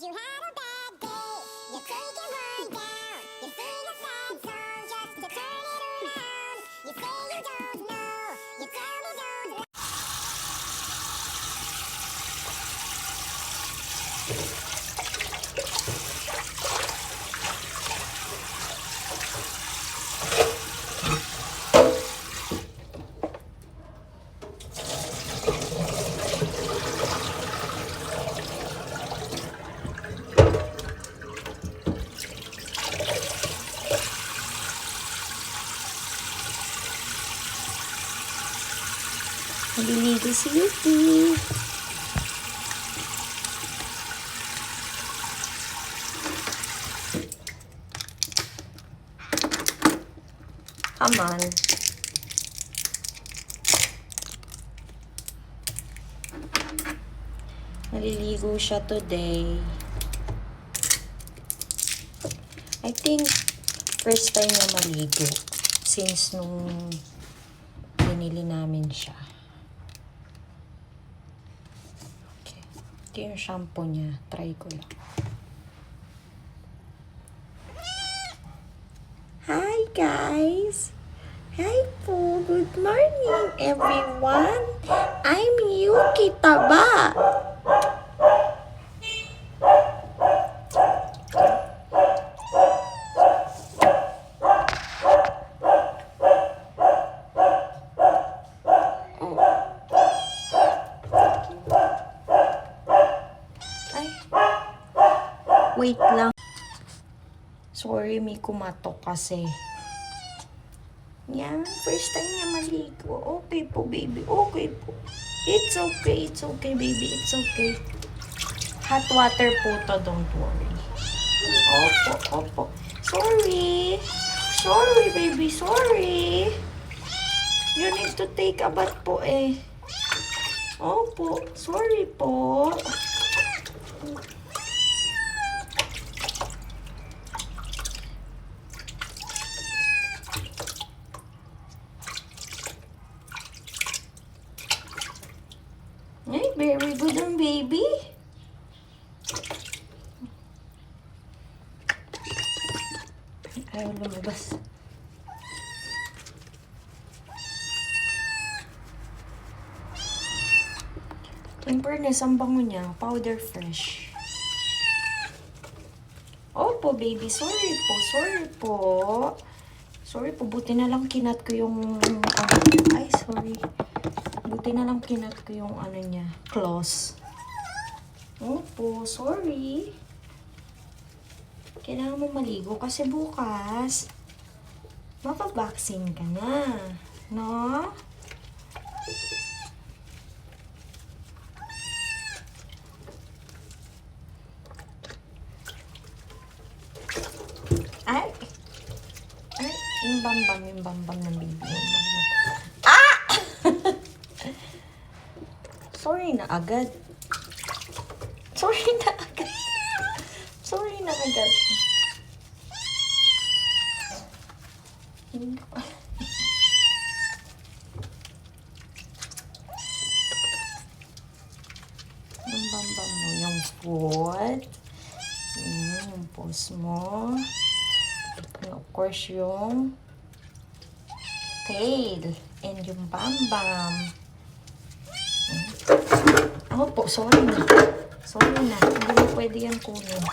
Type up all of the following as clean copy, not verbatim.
'cause you had a bad day. You take it one down. You sing a sad song just to turn it around. You say you don't know. You tell me don't. Naliligo si Yuki. Come on. Naliligo siya today. I think first time niya maligo since nung binili namin siya. Okay. Ito yung shampoo niya. Try ko lang. Hi guys! Hi po! Good morning everyone! I'm Yuki Taba! Ay! Wait lang. Sorry, may kumatok kasi. Yan, first time niya maligo. Okay po, baby. Okay po. It's okay. It's okay, baby. It's okay. Hot water po to. Don't worry. Opo, opo. Sorry. Sorry, baby. Sorry. You need to take a bath po eh. Opo. Sorry po. Ay, very good ang baby. Ayaw lumabas. In fairness, ang bango niya. Powder fresh. Opo, baby. Sorry po. Sorry po. Sorry po. Buti na lang kinat ko yung... Ay, sorry. Buti na lang kinat ko yung ano niya, claws. Opo, sorry. Kailangan mo maligo kasi bukas mapabaksin ka na. No? Ay! Ay, yung bambam ng baby. Yung bambam. Ah! Sorry na agad. Sorry na agad. Sorry na agad. Yung bambam mo, yung foot. Yung pose mo. And of course, yung tail. And yung bambam. Opo, sorry na. Sorry na. Hindi mo pwede yan kunin.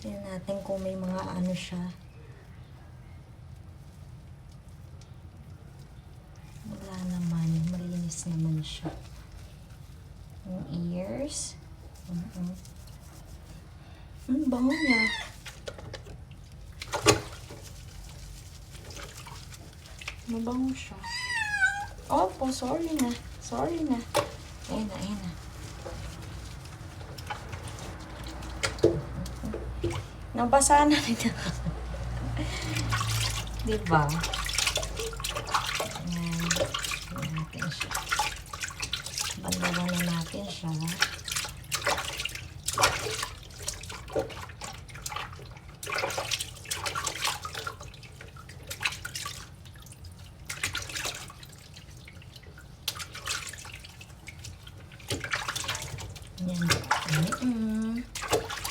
Tignan natin kung may mga ano siya. Wala naman. Malinis naman siya. Yung ears. Bango niya. Mabango siya. Opo, sorry na. Sorry na. Ayan na, ayan na. Nabasa na rin. Diba? Ayan. Ayan natin siya. Bandalan na natin siya. Yan.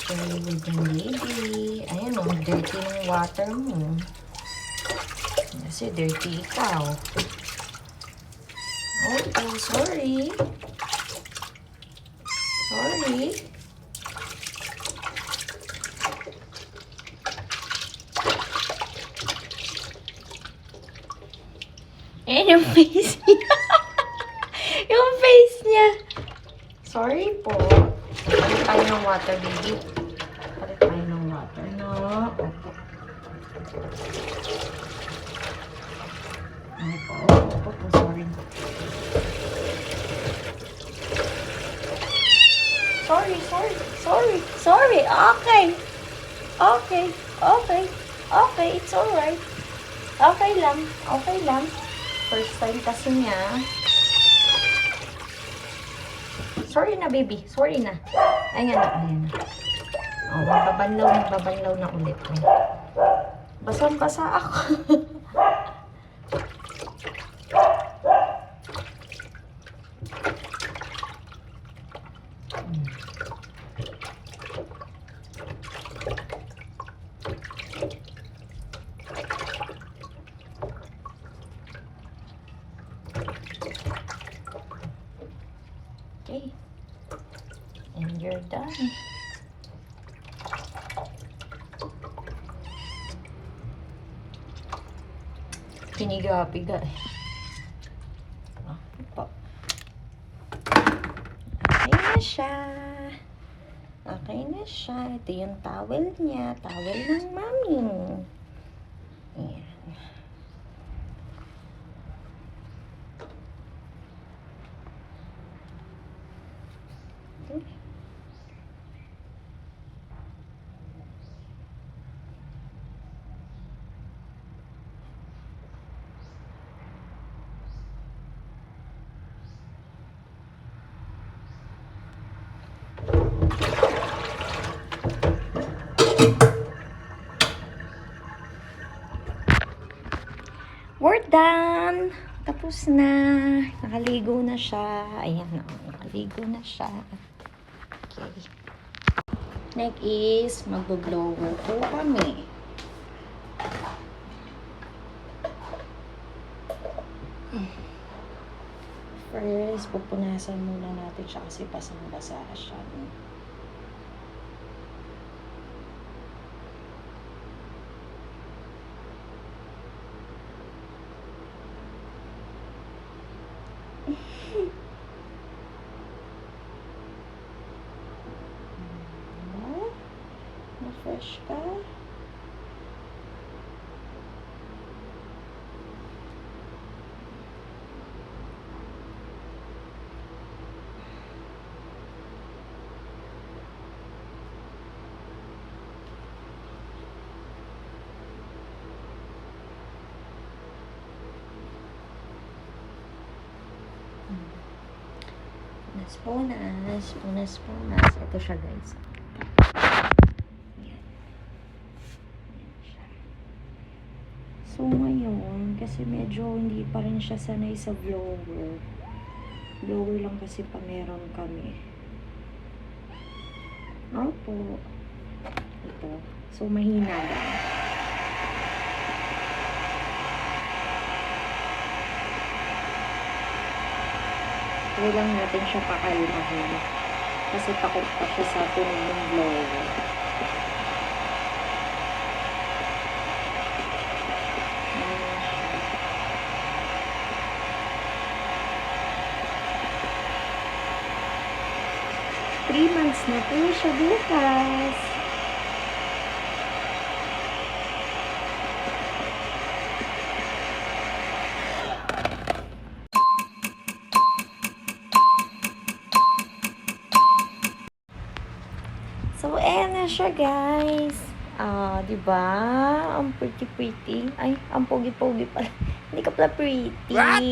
Very good yan, baby. Ayan o, dirty ng water mo. Kasi dirty ikaw. Oh, sorry. Sorry. Ayan yung face niya. Yung face niya. Sorry po. Palit tayo ng water, baby. Palit tayo ng water, no? Opo. Opo, sorry. Sorry. Okay, it's alright. Okay lang. First time kasi niya. Sorry na, baby. Sorry na. Ayan na. Oh, magbabanlaw na ulit. Basang-basa ako. Okay. And you're done. Piniga-piga eh. Opo. Okay na siya. Ito yung towel niya. Towel ng mami. Ayan. We're done! Tapos na. Nakaligo na siya. Ayan o. Nakaligo na siya. Okay. Next is, mag-blower po kami. First, pupunasan muna natin siya kasi basang-basa siya. Na-fresh ka? Punas. Ito siya, guys. Yan. Siya. So, ngayon, kasi medyo hindi pa rin siya sanay sa blower. Blower lang kasi pa meron kami. Opo. Ito. So, mahina lang. Huwag lang natin siya pakalmahin. Kasi takot pa siya sa tunog ng blower. Three months na po siya bukas. So, ayan na siya, guys. Diba? Ang pretty. Ay, ang pogi-pogi pala. Hindi ka pala pretty. What?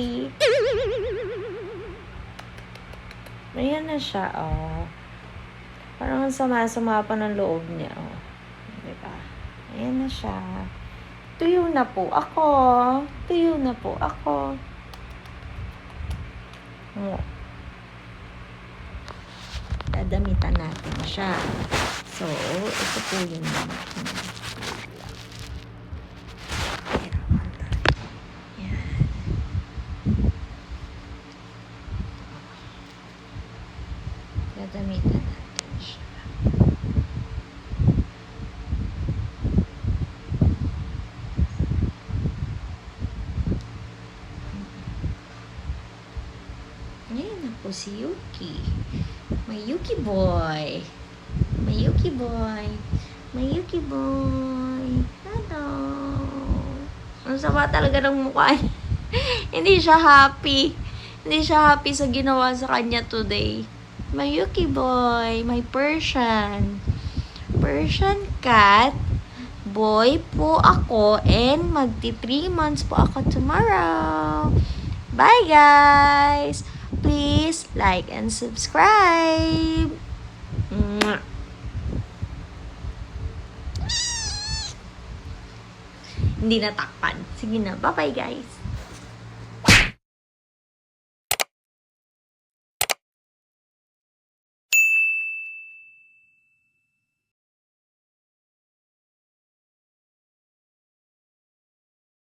Ayan na siya, Parang ang sama-sama pa ng loob niya, Diba? Ayan na siya. Tuyo na po ako. dadamitan natin siya. So, ito po yung yan. Dadamitan natin siya. Ayan na po si Yuki. My Yuki boy. My Yuki boy. My Yuki boy. Hello. Ang sama talaga ng mukha niya. Hindi siya happy. Hindi siya happy sa ginawa sa kanya today. My Yuki boy. My Persian. Persian cat. Boy po ako. And magti 3 months po ako tomorrow. Bye guys. Please like and subscribe. Mwah. Hindi natakpan. Sige na. Bye-bye guys.